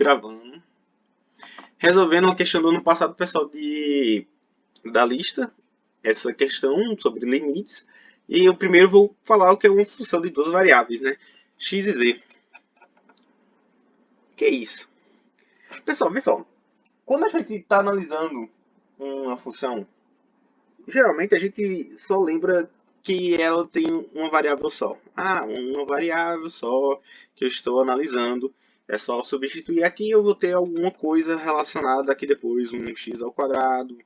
Gravando. Resolvendo uma questão do ano passado, pessoal, da lista. Essa questão sobre limites. E eu primeiro vou falar o que é uma função de duas variáveis, né? X e Z. O que é isso? Pessoal, quando a gente está analisando uma função, geralmente a gente só lembra que ela tem uma variável só. Ah, uma variável só que eu estou analisando. É só substituir aqui, eu vou ter alguma coisa relacionada aqui depois, um x ao quadrado,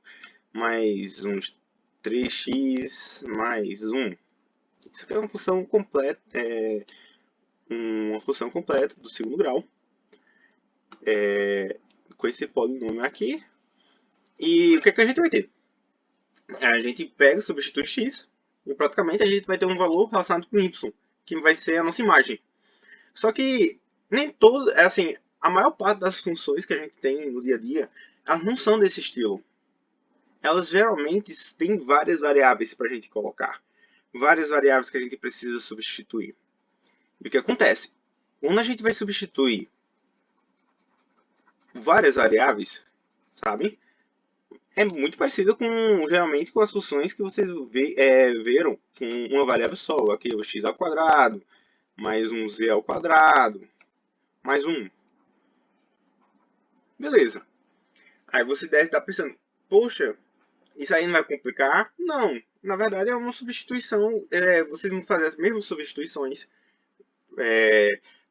mais uns 3x mais 1. Isso aqui é uma função completa do segundo grau, com esse polinômio aqui. E o que é que a gente vai ter? A gente pega, substitui x, e praticamente a gente vai ter um valor relacionado com y, que vai ser a nossa imagem. Só que nem todo, assim, a maior parte das funções que a gente tem no dia a dia, elas não são desse estilo. Elas geralmente têm várias variáveis para a gente colocar. Várias variáveis que a gente precisa substituir. E o que acontece? Quando a gente vai substituir várias variáveis, sabe? É muito parecido geralmente com as funções que vocês viram com uma variável só. Aqui o x ao quadrado, mais um z ao quadrado, mais um. Beleza. Aí você deve estar pensando, poxa, isso aí não vai complicar? Não. Na verdade é uma substituição. Vocês vão fazer as mesmas substituições.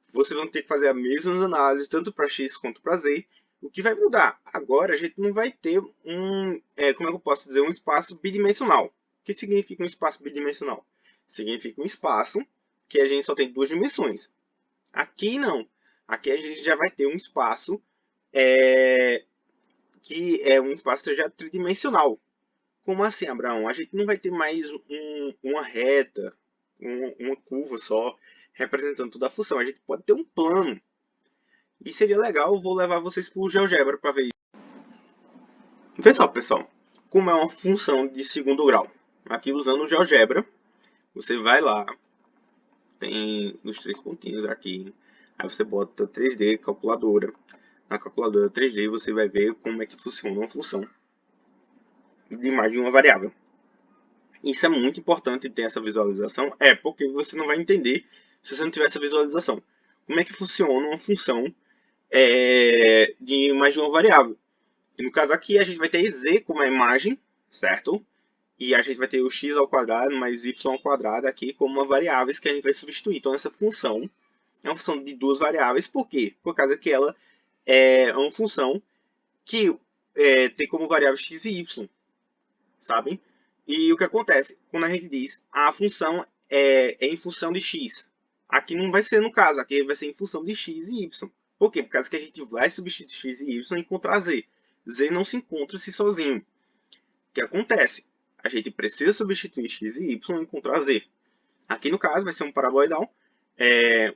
Vocês vão ter que fazer as mesmas análises, tanto para x quanto para z. O que vai mudar? Agora a gente não vai ter como é que eu posso dizer, um espaço bidimensional. O que significa um espaço bidimensional? Significa um espaço que a gente só tem duas dimensões. Aqui não. Aqui a gente já vai ter um espaço que é um espaço já tridimensional. Como assim, Abraão? A gente não vai ter mais uma reta, uma curva só, representando toda a função. A gente pode ter um plano. E seria legal, eu vou levar vocês para o GeoGebra para ver isso. Pessoal, como é uma função de segundo grau, aqui usando o GeoGebra, você vai lá, tem os três pontinhos aqui, aí você bota 3D, calculadora. Na calculadora 3D você vai ver como é que funciona uma função de mais de uma variável. Isso é muito importante ter essa visualização, porque você não vai entender se você não tiver essa visualização. Como é que funciona uma função de mais de uma variável. E no caso aqui a gente vai ter z como a imagem, certo? E a gente vai ter o x ao quadrado mais y ao quadrado aqui como uma variáveis que a gente vai substituir. Então essa função é uma função de duas variáveis. Por quê? Por causa que ela é uma função que tem como variável x e y, sabe? E o que acontece? Quando a gente diz a função é em função de x, aqui não vai ser no caso, aqui vai ser em função de x e y. Por quê? Por causa que a gente vai substituir x e y e encontrar z. Z não se encontra-se sozinho. O que acontece? A gente precisa substituir x e y e encontrar z. Aqui no caso vai ser um paraboloidal,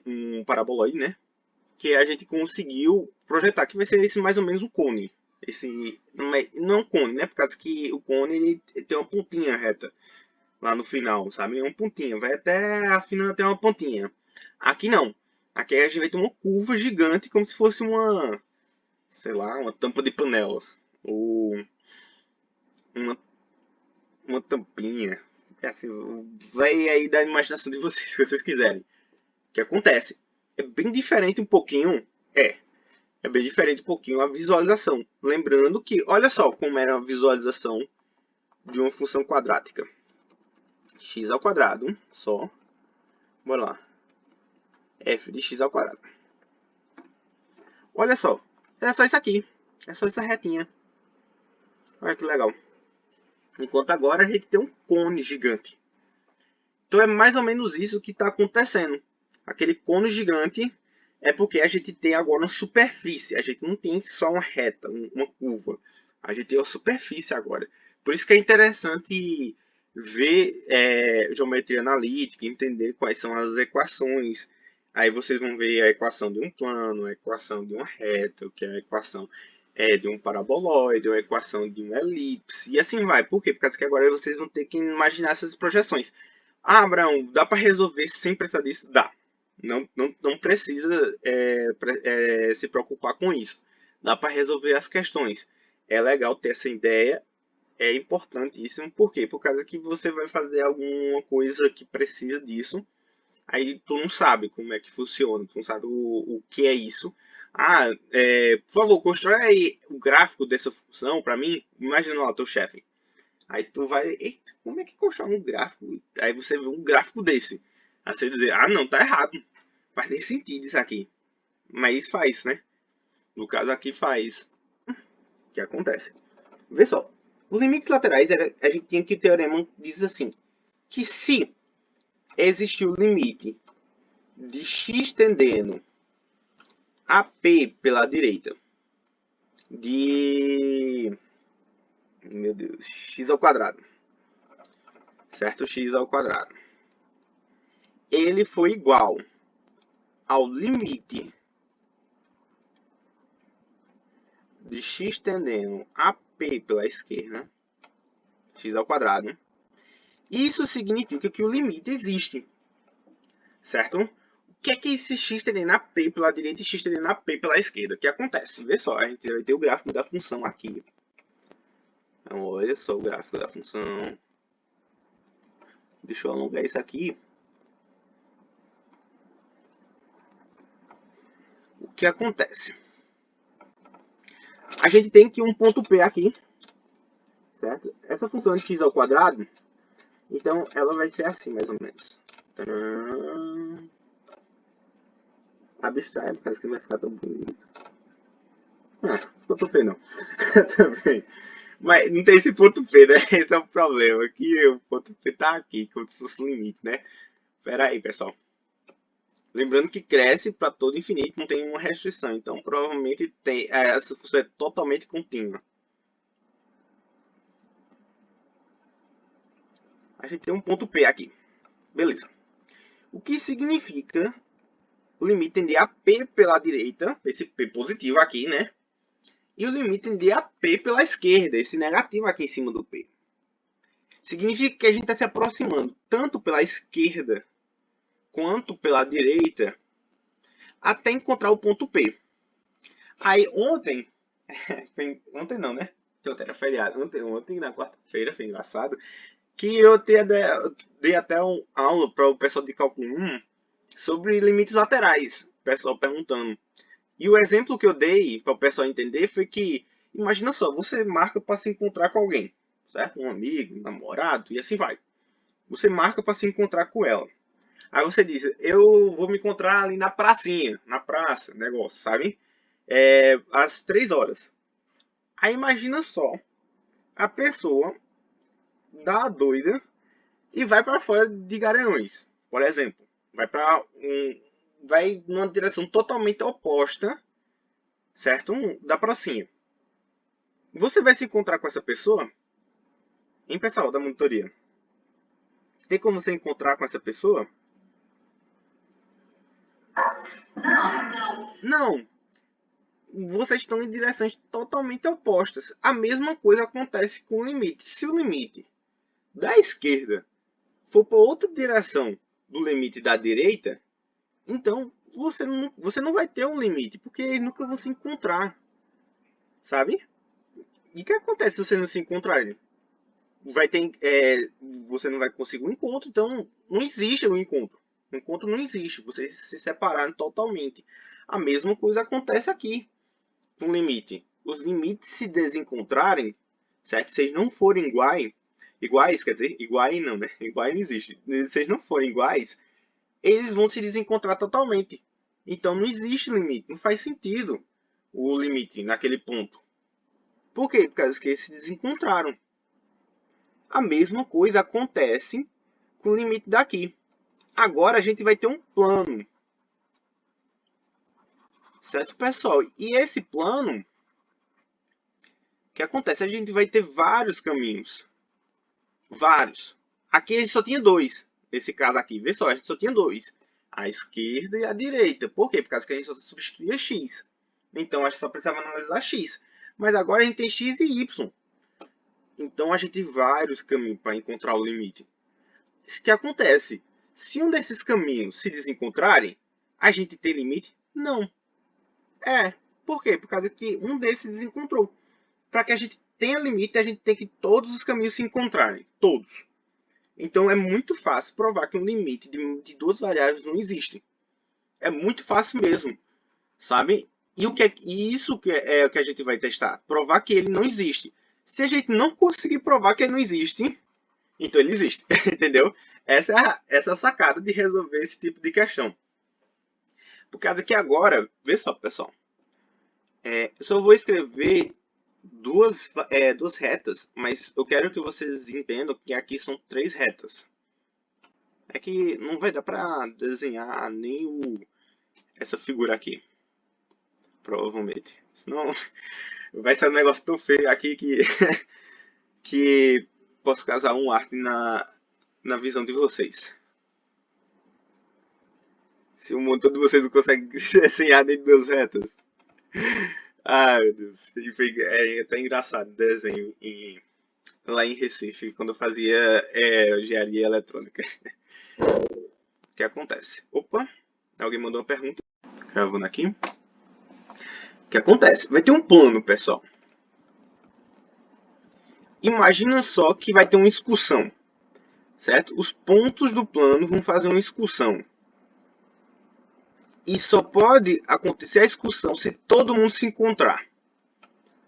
um paraboloide, né? Que a gente conseguiu projetar, que vai ser esse mais ou menos um cone. Esse não é um cone, né? Por causa que o cone ele tem uma pontinha reta lá no final, sabe? É uma pontinha, vai até a final até uma pontinha. Aqui não. Aqui a gente vai ter uma curva gigante, como se fosse uma, sei lá, uma tampa de panela ou uma tampinha. Assim, vai aí da imaginação de vocês, se vocês quiserem. O que acontece? É bem diferente um pouquinho, é bem diferente um pouquinho a visualização. Lembrando que, olha só como era a visualização de uma função quadrática. X ao quadrado, só. Bora lá. F de x ao quadrado. Olha só. É só isso aqui. É só essa retinha. Olha que legal. Enquanto agora a gente tem um cone gigante. Então é mais ou menos isso que está acontecendo. Aquele cone gigante é porque a gente tem agora uma superfície. A gente não tem só uma reta, uma curva. A gente tem uma superfície agora. Por isso que é interessante ver geometria analítica, entender quais são as equações. Aí vocês vão ver a equação de um plano, a equação de uma reta, que é a equação de um paraboloide, a equação de uma elipse, e assim vai. Por quê? Porque agora vocês vão ter que imaginar essas projeções. Ah, Abraão, dá para resolver sem precisar disso? Dá. Não precisa se preocupar com isso. Dá para resolver as questões. É legal ter essa ideia, é importantíssimo. Por quê? Por causa que você vai fazer alguma coisa que precisa disso. Aí tu não sabe como é que funciona, tu não sabe o que é isso. Por favor, constrói aí o gráfico dessa função para mim. Imagina lá, teu chefe. Aí tu vai, eita, como é que constrói um gráfico? Aí você vê um gráfico desse. Aí você dizer, não, tá errado. Faz nem sentido isso aqui. Mas faz, né? No caso aqui faz. O que acontece? Vê só. Os limites laterais, a gente tinha que o teorema diz assim, que se existir o limite de x tendendo a p pela direita de, meu Deus, x ao quadrado, certo? X ao quadrado. Ele foi igual ao limite de x tendendo a p pela esquerda, x ao quadrado. Isso significa que o limite existe, certo? O que é que esse x tendendo a p pela direita e x tendendo a p pela esquerda? O que acontece? Vê só, a gente vai ter o gráfico da função aqui. Então, olha só o gráfico da função. Deixa eu alongar isso aqui. O que acontece? A gente tem que um ponto P aqui, certo? Essa função de x ao quadrado, então ela vai ser assim, mais ou menos. Abstrai, por causa que não vai ficar tão bonito. Ficou tão feio não. Também. Mas não tem esse ponto P, né? Esse é o problema. Aqui o ponto P tá aqui, como se fosse o limite, né? Pera aí, pessoal. Lembrando que cresce para todo infinito, não tem uma restrição. Então, provavelmente essa função é totalmente contínua. A gente tem um ponto P aqui. Beleza. O que significa o limite tender a P pela direita, esse P positivo aqui, né? E o limite tender a P pela esquerda, esse negativo aqui em cima do P. Significa que a gente está se aproximando tanto pela esquerda quanto pela direita até encontrar o ponto P. Aí ontem, ontem não, né? Ontem era feriado. Ontem na quarta-feira, foi engraçado, que eu dei até uma aula para o pessoal de cálculo 1 sobre limites laterais. O pessoal perguntando. E o exemplo que eu dei para o pessoal entender foi que, imagina só, você marca para se encontrar com alguém, certo? Um amigo, um namorado, e assim vai. Você marca para se encontrar com ela. Aí você diz, eu vou me encontrar ali na pracinha, na praça, negócio, sabe? Às 3 horas. Aí imagina só, a pessoa dá a doida e vai para fora de Garanhuns, por exemplo. Vai numa direção totalmente oposta, certo? Da pracinha. Você vai se encontrar com essa pessoa? Hein, pessoal da monitoria? Tem como você encontrar com essa pessoa? Não. Vocês estão em direções totalmente opostas. A mesma coisa acontece com o limite. Se o limite da esquerda for para outra direção do limite da direita, então você não vai ter um limite, porque eles nunca vão se encontrar. Sabe? E o que acontece se você não se encontrarem? Você não vai conseguir um encontro, então não existe um encontro. O encontro não existe, vocês se separaram totalmente. A mesma coisa acontece aqui com o limite. Os limites se desencontrarem, certo? Se eles não forem iguais, quer dizer, iguais não, né? Iguais não existe. Se eles não forem iguais, eles vão se desencontrar totalmente. Então não existe limite, não faz sentido o limite naquele ponto. Por quê? Por causa que eles se desencontraram. A mesma coisa acontece com o limite daqui. Agora a gente vai ter um plano. Certo, pessoal? E esse plano, o que acontece? A gente vai ter vários caminhos. Vários. Aqui a gente só tinha dois. Nesse caso aqui, vê só, a gente só tinha dois. A esquerda e a direita. Por quê? Por causa que a gente só substituía x. Então a gente só precisava analisar x. Mas agora a gente tem x e y. Então a gente tem vários caminhos para encontrar o limite. O que acontece? Se um desses caminhos se desencontrarem, A gente tem limite? Não. Por quê? Por causa que um desses desencontrou. Para que a gente tenha limite, a gente tem que todos os caminhos se encontrarem. Todos. Então é muito fácil provar que um limite de duas variáveis não existe. É muito fácil mesmo. Sabe? E isso que é o que a gente vai testar. Provar que ele não existe. Se a gente não conseguir provar que ele não existe, então ele existe. Entendeu? Essa é a sacada de resolver esse tipo de questão. Por causa que agora, vê só, pessoal. Eu só vou escrever duas retas, mas eu quero que vocês entendam que aqui são 3 retas. É que não vai dar para desenhar nem essa figura aqui. Provavelmente. Senão vai ser um negócio tão feio aqui que posso causar um arte na visão de vocês. Se o mundo todo de vocês não consegue desenhar dentro das retas. Ai, meu Deus. É até engraçado o desenho lá em Recife, quando eu fazia engenharia eletrônica. O que acontece? Opa, alguém mandou uma pergunta. Gravando aqui. O que acontece? Vai ter um plano, pessoal. Imagina só que vai ter uma excursão, certo? Os pontos do plano vão fazer uma excursão. E só pode acontecer a excursão se todo mundo se encontrar,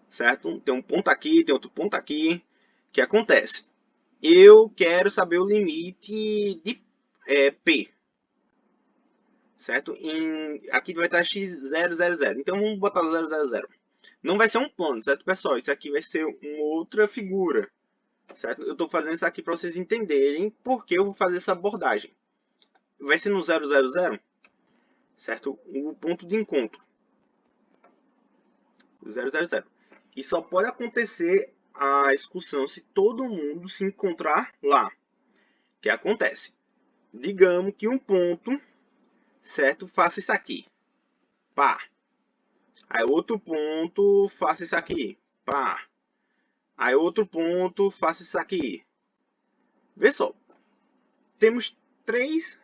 certo? Tem um ponto aqui, tem outro ponto aqui. O que acontece? Eu quero saber o limite de P, certo? Aqui vai estar x000. Então vamos botar 000. Não vai ser um plano, certo, pessoal? Isso aqui vai ser uma outra figura, certo? Eu estou fazendo isso aqui para vocês entenderem por que eu vou fazer essa abordagem. Vai ser no 000, certo? O ponto de encontro. 000. E só pode acontecer a excursão se todo mundo se encontrar lá. O que acontece? Digamos que um ponto, certo, faça isso aqui. Pá. Aí outro ponto, faça isso aqui. Pá. Aí outro ponto, faça isso aqui. Vê só. Temos três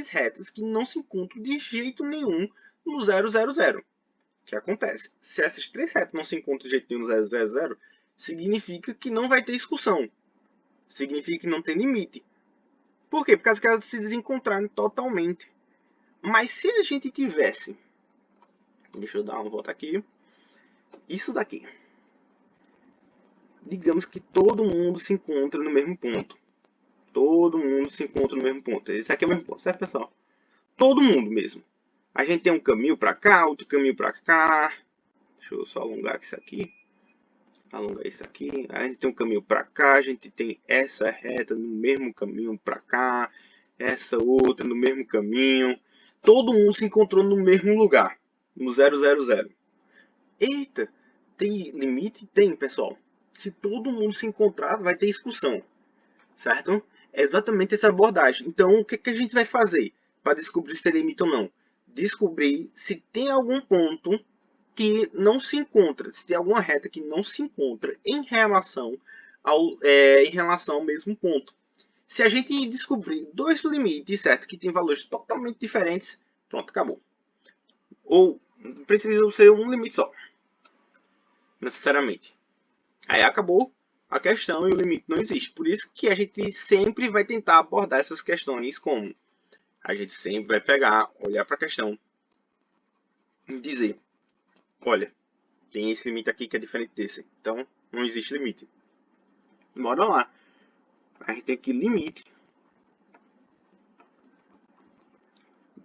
retas que não se encontram de jeito nenhum no 000. O que acontece? Se essas 3 retas não se encontram de jeito nenhum no 000, significa que não vai ter excursão. Significa que não tem limite. Por quê? Por causa que elas se desencontraram totalmente. Mas se a gente tivesse... Deixa eu dar uma volta aqui. Isso daqui. Digamos que todo mundo se encontra no mesmo ponto. Todo mundo se encontra no mesmo ponto. Esse aqui é o mesmo ponto, certo, pessoal? Todo mundo mesmo. A gente tem um caminho para cá, outro caminho para cá. Deixa eu só alongar isso aqui. Alongar isso aqui. A gente tem um caminho para cá. A gente tem essa reta no mesmo caminho para cá. Essa outra no mesmo caminho. Todo mundo se encontrou no mesmo lugar. No 000. Eita, tem limite? Tem, pessoal. Se todo mundo se encontrar, vai ter excursão. Certo? É exatamente essa abordagem. Então, o que a gente vai fazer para descobrir se tem limite ou não? Descobrir se tem algum ponto que não se encontra, se tem alguma reta que não se encontra em relação ao mesmo ponto. Se a gente descobrir 2 limites, certo, que tem valores totalmente diferentes, pronto, acabou. Ou precisa ser um limite só, necessariamente. Aí acabou a questão e o limite não existe. Por isso que a gente sempre vai tentar abordar essas questões como a gente sempre vai pegar, olhar para a questão e dizer, olha, tem esse limite aqui que é diferente desse. Então, não existe limite. Bora lá. A gente tem aqui limite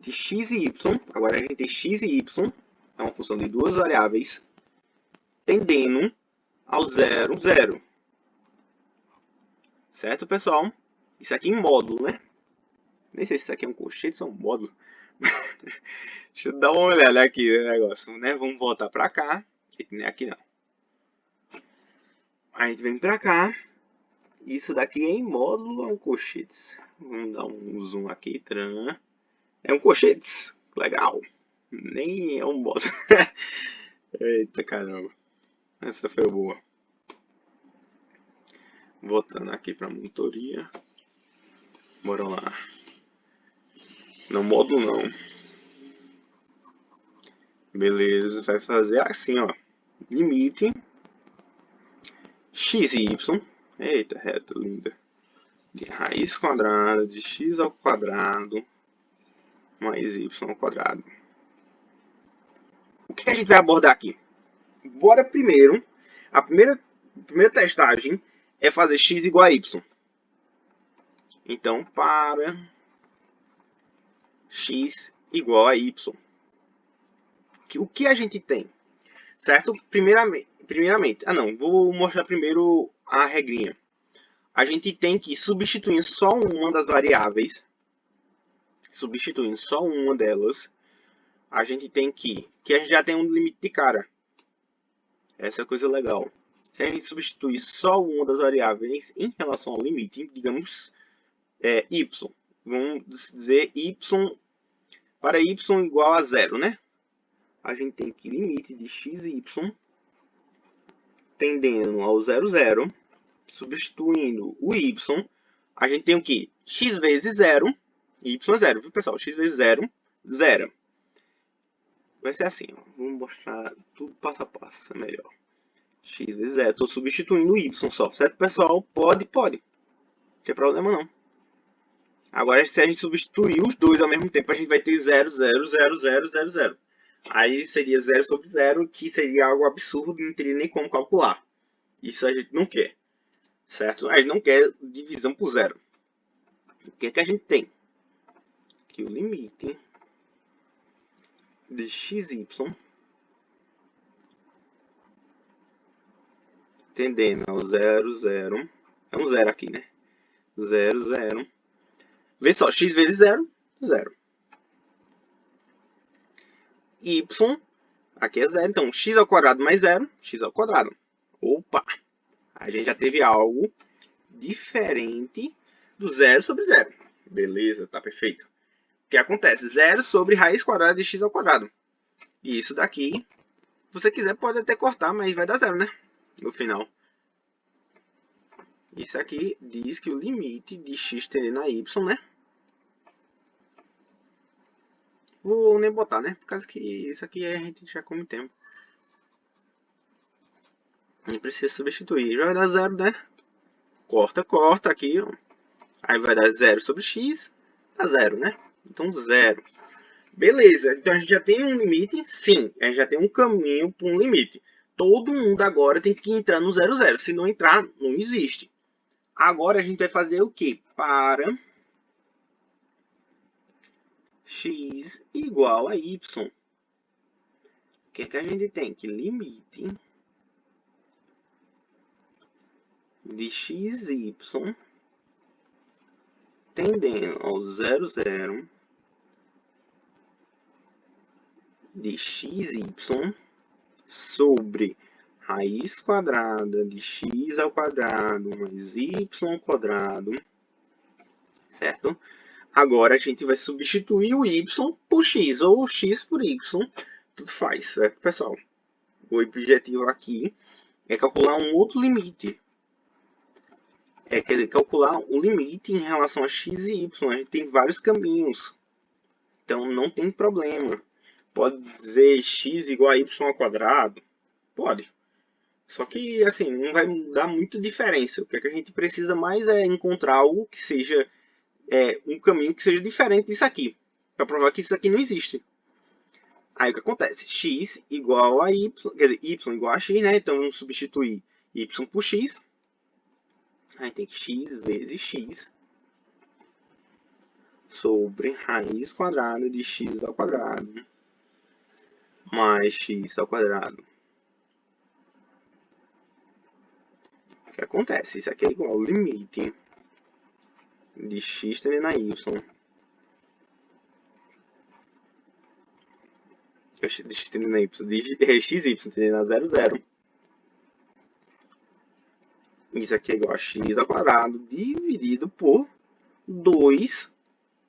de x e y. Agora a gente tem x e y. É uma função de duas variáveis tendendo ao 0, 0. Certo, pessoal? Isso aqui em módulo, né? Nem sei se isso aqui é um colchete ou um módulo. Deixa eu dar uma olhada aqui no negócio, né? Vamos voltar pra cá. Aqui não. A gente vem pra cá. Isso daqui é em módulo ou é um colchetes? Vamos dar um zoom aqui. É um colchetes. Legal. Nem é um módulo. Eita caramba. Essa foi boa. Voltando aqui pra monitoria. Bora lá. Não, módulo não. Beleza, vai fazer assim, ó. Limite x e y. Eita, reta linda. De raiz quadrada de x ao quadrado mais y ao quadrado. O que a gente vai abordar aqui? Bora primeiro. A primeira testagem é fazer x igual a y. Então, para x igual a y. O que a gente tem? Certo? Primeiramente. Ah, não. Vou mostrar primeiro a regrinha. A gente tem que substituir só uma das variáveis. Substituindo só uma delas. A gente tem que a gente já tem um limite de cara. Essa é a coisa legal. Se a gente substituir só uma das variáveis em relação ao limite, digamos y. Vamos dizer y para y igual a 0, né? A gente tem que limite de x e y tendendo ao 0, 0. Substituindo o y, a gente tem o que? X vezes 0, y é 0, viu pessoal? X vezes 0, 0. Vai ser assim, ó. Vamos mostrar tudo passo a passo, é melhor. X vezes 0, estou substituindo o y só, certo pessoal? Pode. Não tem problema não. Agora, se a gente substituir os dois ao mesmo tempo, a gente vai ter 0, 0, 0, 0, 0, 0. Aí seria 0 sobre 0, que seria algo absurdo, não teria nem como calcular. Isso a gente não quer. Certo? A gente não quer divisão por zero. O que é que a gente tem? Que o limite de xy tendendo ao 0, 0. É um 0 aqui, né? 0, 0. Vê só, x vezes 0, 0. Y, aqui é 0. Então, x ao quadrado mais 0, x ao quadrado. Opa! A gente já teve algo diferente do 0 sobre 0. Beleza, tá perfeito. O que acontece? 0 sobre raiz quadrada de x ao quadrado. E isso daqui, se você quiser, pode até cortar, mas vai dar 0, né? No final. Isso aqui diz que o limite de x tendendo a y, né? Vou nem botar, né? Por causa que isso aqui a gente já come tempo. Nem precisa substituir. Já vai dar 0, né? Corta aqui, ó. Aí vai dar 0 sobre x, dá 0, né? Então 0. Beleza, então a gente já tem um limite? Sim, a gente já tem um caminho para um limite. Todo mundo agora tem que entrar no 0, 0. Se não entrar, não existe. Agora a gente vai fazer o quê? Para x igual a y. O que é que a gente tem? Que limite de xy tendendo ao 0, 0 de xy sobre raiz quadrada de x ao quadrado mais y ao quadrado, certo? Agora a gente vai substituir o y por x, ou x por y, tudo faz, certo, pessoal? O objetivo aqui é calcular um outro limite. É calcular o limite em relação a x e y. A gente tem vários caminhos, então não tem problema. Pode dizer x igual a y ao quadrado? Pode. Só que, assim, não vai dar muita diferença. O que a gente precisa mais é encontrar algo que seja um caminho que seja diferente disso aqui. Para provar que isso aqui não existe. Aí o que acontece? X igual a y, quer dizer, y igual a x, né? Então vamos substituir y por x. Aí tem que x vezes x sobre raiz quadrada de x ao quadrado mais x ao quadrado. O que acontece? Isso aqui é igual ao limite de x tendendo a y. De x tendendo a y. De xy tendendo a 0, 0. Isso aqui é igual a x ao quadrado dividido por 2,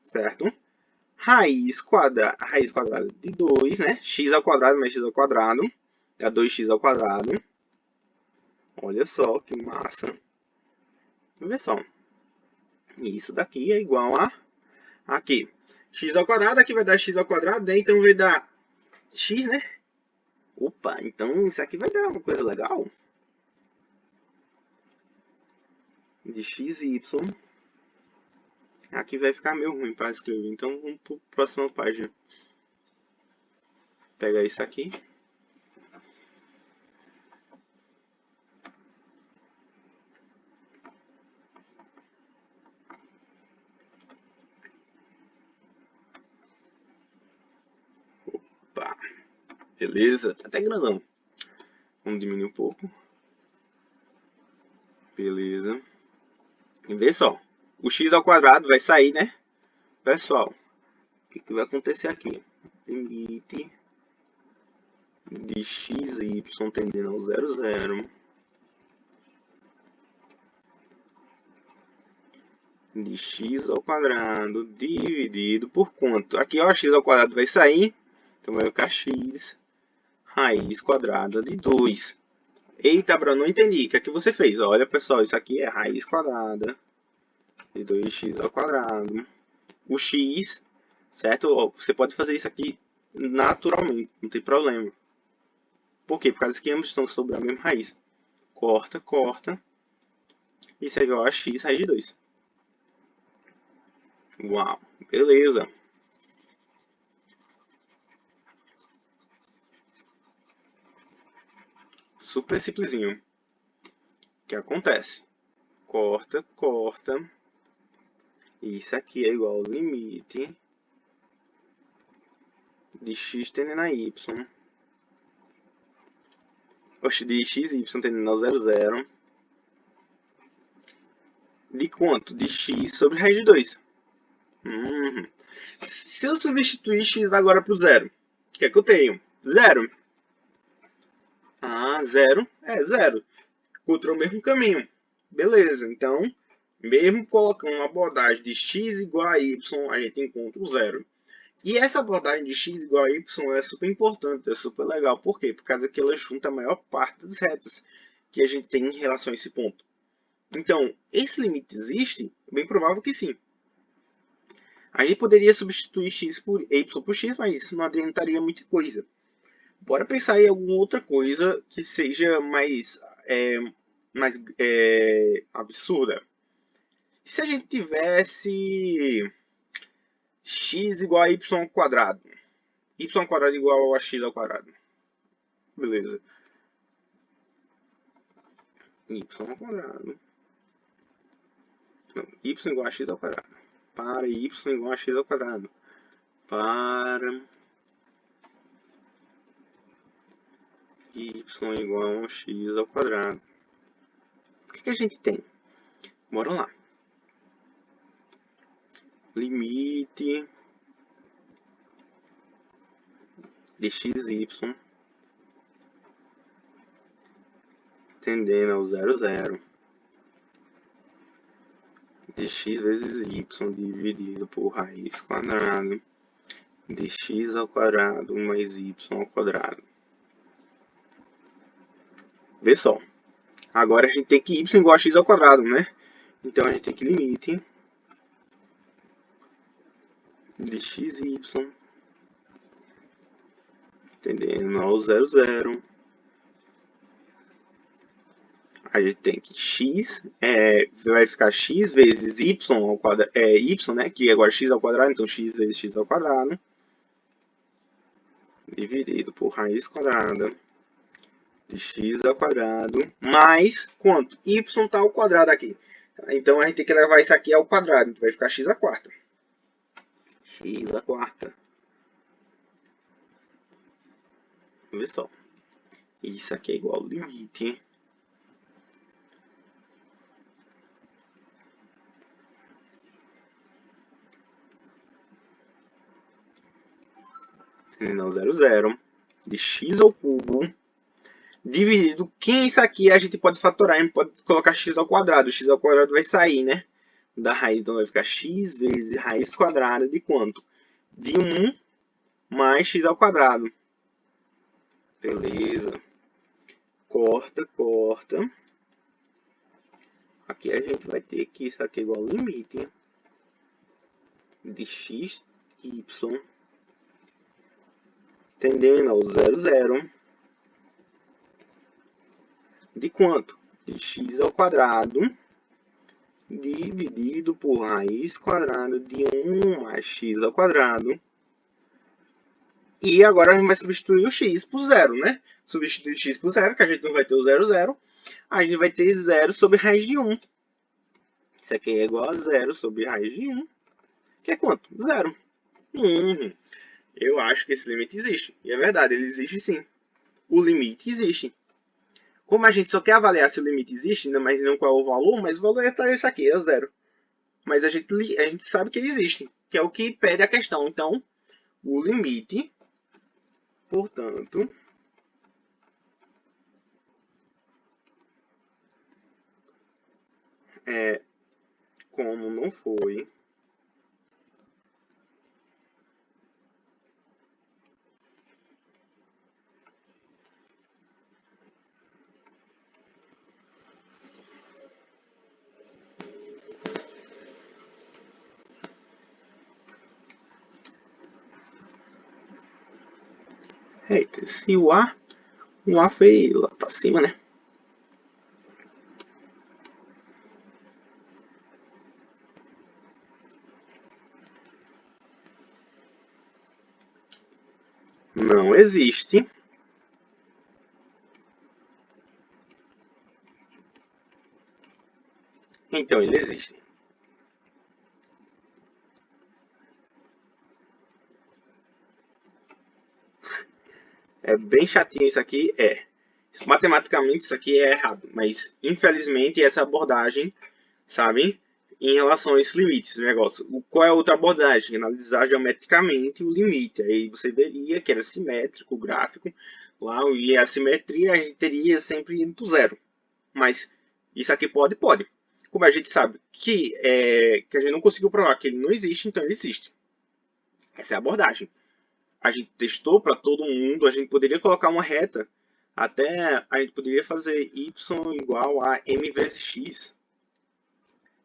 certo? Raiz quadrada de 2, né? X ao quadrado mais x ao quadrado. Dá 2x ao quadrado. Olha só que massa. Vê só. Isso daqui é igual a aqui. X ao quadrado, aqui vai dar x ao quadrado, né? Então vai dar x, né? Opa, então isso aqui vai dar uma coisa legal. De x e y. Aqui vai ficar meio ruim para escrever, então vamos para a próxima página. Pega isso aqui. Opa, beleza, tá até grandão. Vamos diminuir um pouco. Beleza. E vê só, o x ao quadrado vai sair, né? Pessoal, o que vai acontecer aqui? Limite de x e y tendendo ao 0, 0. De x ao quadrado dividido por quanto? Aqui, ó, x ao quadrado vai sair. Então vai ficar x raiz quadrada de 2. Eita, Bruno, não entendi. O que é que você fez? Olha, pessoal, isso aqui é raiz quadrada de 2x ao quadrado. O x, certo? Você pode fazer isso aqui naturalmente, não tem problema. Por quê? Por causa que ambos estão sobre a mesma raiz. Corta, corta. Isso é igual a x raiz de 2. Uau, beleza. Super simplesinho. O que acontece? Corta, corta. Isso aqui é igual ao limite de x tendendo a y. Oxe, de x e y tendendo ao 0, 0. De quanto? De x sobre raiz de 2. Se eu substituir x agora para o 0, o que é que eu tenho? 0. Ah, 0 é 0. Encontrou o mesmo caminho. Beleza, então, mesmo colocando uma abordagem de x igual a y, a gente encontra o 0. E essa abordagem de x igual a y é super importante, é super legal. Por quê? Por causa que ela junta a maior parte das retas que a gente tem em relação a esse ponto. Então, esse limite existe? É bem provável que sim. A gente poderia substituir x por y por x, mas isso não adiantaria muita coisa. Bora pensar em alguma outra coisa que seja mais absurda. E se a gente tivesse x igual a y ao quadrado? Y ao quadrado igual a x ao quadrado. Beleza. Y ao quadrado. Não, y igual a x ao quadrado. Para y igual a x ao quadrado. Para y igual a x ao quadrado. O que a gente tem? Bora lá. Limite de xy tendendo ao 0, 0 de x vezes y dividido por raiz quadrada de x ao quadrado mais y ao quadrado. Vê só. Agora a gente tem que y igual a x ao quadrado, né? Então a gente tem que limite de xy tendendo ao 0, 0. A gente tem que x vai ficar x vezes y ao quadrado, y, né? Que agora é x ao quadrado, então x vezes x ao quadrado dividido por raiz quadrada de x ao quadrado mais quanto? Y está ao quadrado aqui. Então a gente tem que levar isso aqui ao quadrado, então vai ficar x à quarta. X à quarta. Vê só. Isso aqui é igual ao limite tendendo ao 0, 0 de x ao cubo dividido. Quem é isso aqui? A gente pode fatorar, a gente pode colocar x ao quadrado. X ao quadrado vai sair, né? Da raiz, então vai ficar x vezes raiz quadrada de quanto? De 1 mais x ao quadrado. Beleza. Corta, corta. Aqui a gente vai ter que isso aqui é igual ao limite de x, y tendendo ao 0,0 de quanto? De x ao quadrado dividido por raiz quadrada de 1 mais x ao quadrado. E agora a gente vai substituir o x por 0, né? Substituir x por 0, que a gente não vai ter o 0,0. A gente vai ter 0 sobre raiz de 1. Isso aqui é igual a 0 sobre raiz de 1. Que é quanto? 0. Eu acho que esse limite existe. E é verdade, ele existe sim. O limite existe. Como a gente só quer avaliar se o limite existe, mas não qual é o valor, mas o valor é esse aqui, é o 0. Mas a gente sabe que ele existe, que é o que pede a questão. Então, o limite, portanto, como não foi eita, se o A foi lá pra cima, né? Não existe. Então ele existe. É bem chatinho isso aqui, matematicamente isso aqui é errado, mas infelizmente essa abordagem, sabe, em relação a esses limites do negócio. Qual é a outra abordagem? Analisar geometricamente o limite. Aí você veria que era simétrico o gráfico, lá, e a simetria a gente teria sempre indo para zero. Mas isso aqui pode? Pode. Como a gente sabe que a gente não conseguiu provar que ele não existe, então ele existe. Essa é a abordagem. A gente testou para todo mundo, a gente poderia colocar uma reta, até a gente poderia fazer y igual a m vezes x,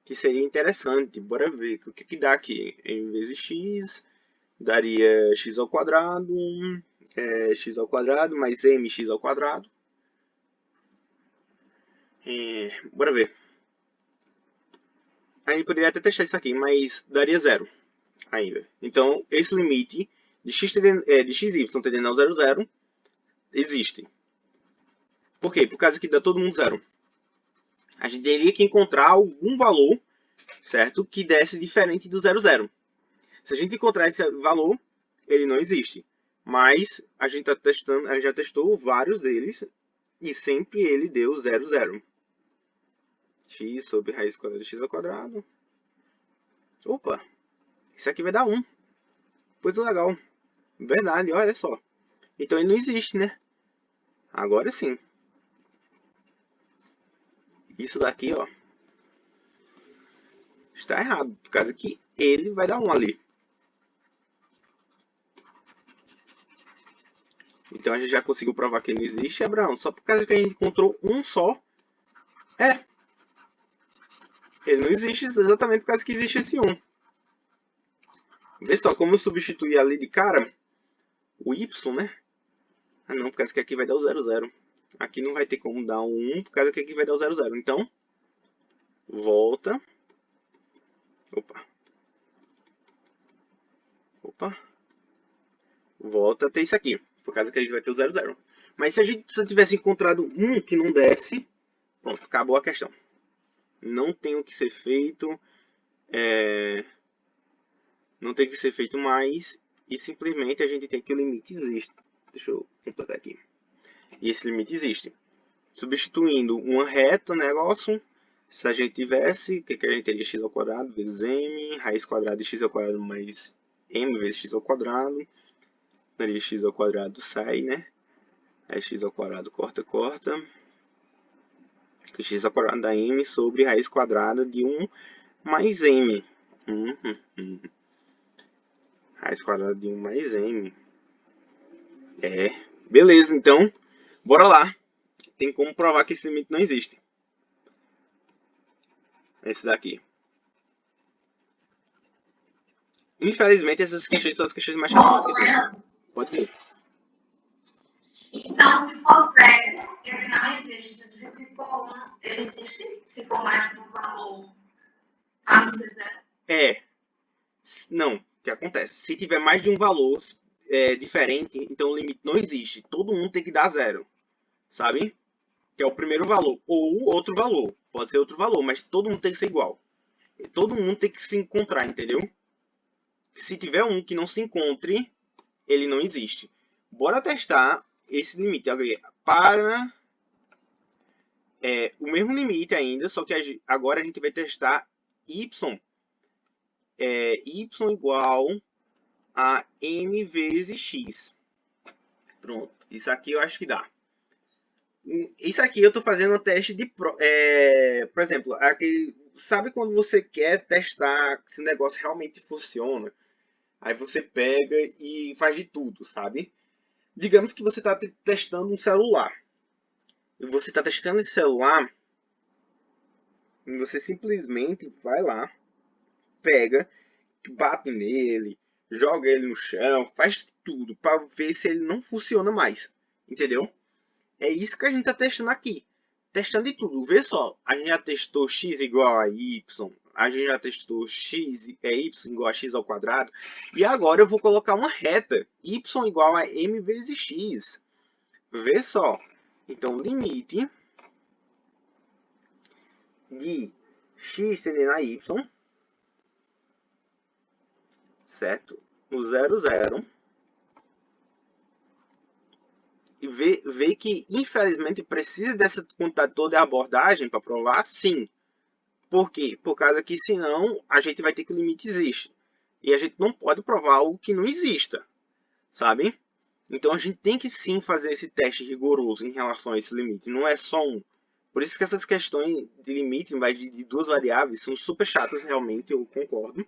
que seria interessante. Bora ver o que dá aqui. M vezes x daria x ao quadrado, x ao quadrado mais mx ao quadrado. Bora ver. A gente poderia até testar isso aqui, mas daria zero ainda. Então, esse limite de xy tendendo ao 0,0 existe. Por quê? Por causa que dá todo mundo zero. A gente teria que encontrar algum valor, certo, que desse diferente do 0,0. Se a gente encontrar esse valor, ele não existe. Mas a gente já testou vários deles e sempre ele deu 0,0. X sobre raiz quadrada de x ao quadrado. Opa, isso aqui vai dar 1. Coisa legal. Verdade, olha só. Então ele não existe, né? Agora sim. Isso daqui, ó, está errado, por causa que ele vai dar 1 ali. Então a gente já conseguiu provar que ele não existe, Abraão. Só por causa que a gente encontrou um só. Ele não existe exatamente por causa que existe esse 1. Vê só, como eu substituí ali de cara o y, né? Ah não, por causa que aqui vai dar o 0,0. Aqui não vai ter como dar um 1, por causa que aqui vai dar o 0,0. Então, volta. Opa. Volta até isso aqui, por causa que a gente vai ter o 0,0. Mas se a gente tivesse encontrado um que não desse, pronto, acabou a questão. Não tem o que ser feito. Não tem que ser feito mais. E simplesmente a gente tem que o limite existe. Deixa eu completar aqui. E esse limite existe. Substituindo uma reta, negócio. Se a gente tivesse, o que a gente teria? X ao quadrado vezes m, raiz quadrada de x ao quadrado mais m vezes x ao quadrado. Daria x ao quadrado sai, né? Aí x ao quadrado corta. X ao quadrado dá m sobre raiz quadrada de 1 mais m. Raiz quadrada de 1 mais m. Beleza, então, bora lá. Tem como provar que esse limite não existe. Esse daqui. Infelizmente, essas questões são as questões mais chatas que tem. Pode ir. Então, se for zero, ele não existe. Se for um, ele existe. Se for mais de um valor, a não ser zero. Não, o que acontece? Se tiver mais de um valor diferente, então o limite não existe. Todo mundo tem que dar zero, sabe? Que é o primeiro valor. Ou outro valor. Pode ser outro valor, mas todo mundo tem que ser igual. Todo mundo tem que se encontrar, entendeu? Se tiver um que não se encontre, ele não existe. Bora testar esse limite para o mesmo limite ainda, só que agora a gente vai testar y. Y igual a m vezes x. Pronto, isso aqui eu acho que dá. Isso aqui eu estou fazendo um teste de... por exemplo, aqui, sabe quando você quer testar se o negócio realmente funciona? Aí você pega e faz de tudo, sabe? Digamos que você está testando um celular. E você está testando esse celular, e você simplesmente vai lá, pega, bate nele, joga ele no chão, faz tudo para ver se ele não funciona mais. Entendeu? É isso que a gente está testando aqui. Testando de tudo. Vê só, a gente já testou x igual a y, a gente já testou y igual a x ao quadrado, e agora eu vou colocar uma reta, y igual a m vezes x. Vê só, então limite de x tendendo a y, certo? No 0, 0. E vê que, infelizmente, precisa dessa quantidade toda de abordagem para provar? Sim. Por quê? Por causa que, senão, a gente vai ter que o limite existe. E a gente não pode provar algo que não exista, sabe? Então, a gente tem que, sim, fazer esse teste rigoroso em relação a esse limite. Não é só um. Por isso que essas questões de limite, em vez de duas variáveis, são super chatas, realmente, eu concordo.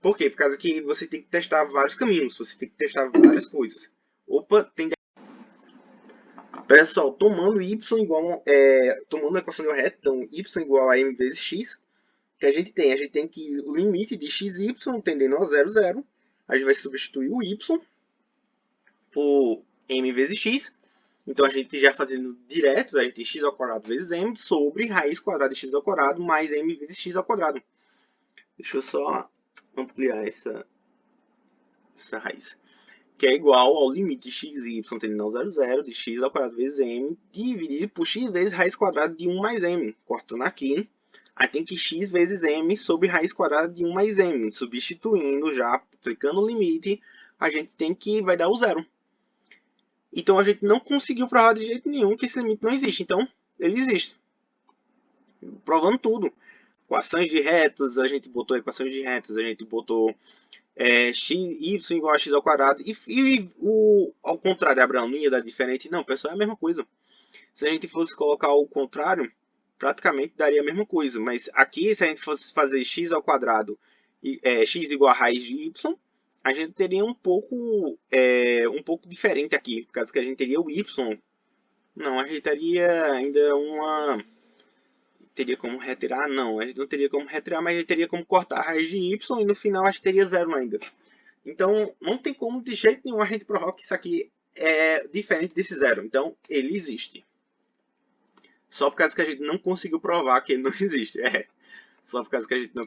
Por quê? Por causa que você tem que testar vários caminhos, você tem que testar várias coisas. Opa, tem... Pessoal, tomando y igual tomando a equação de reta, então y igual a m vezes x, que a gente tem que o limite de xy tendendo a 0, 0, a gente vai substituir o y por m vezes x, então a gente já fazendo direto, a gente tem x ao quadrado vezes m sobre raiz quadrada de x ao quadrado mais m vezes x ao quadrado. Deixa eu só ampliar essa raiz. Que é igual ao limite de xy tendendo a 0, 0 de x ao quadrado vezes m dividido por x vezes raiz quadrada de 1 mais m. Cortando aqui, aí tem que x vezes m sobre raiz quadrada de 1 mais m. Substituindo já, aplicando o limite, a gente tem que vai dar o zero. Então a gente não conseguiu provar de jeito nenhum que esse limite não existe. Então ele existe. Provando tudo. Equações de retas, a gente botou equações de retas, a gente botou y igual a x ao quadrado. Ao contrário, Abraão, não ia dar diferente? Não, pessoal, é a mesma coisa. Se a gente fosse colocar o contrário, praticamente daria a mesma coisa. Mas aqui, se a gente fosse fazer x ao quadrado e x igual a raiz de y, a gente teria um pouco diferente aqui. Por causa que a gente teria o y. Não, a gente teria ainda uma... Teria como retirar? Não, a gente não teria como retirar, mas a gente teria como cortar a raiz de y e no final a gente teria zero ainda. Então, não tem como de jeito nenhum a gente provar que isso aqui é diferente desse zero. Então, ele existe. Só por causa que a gente não conseguiu provar que ele não existe. Só por causa que a gente não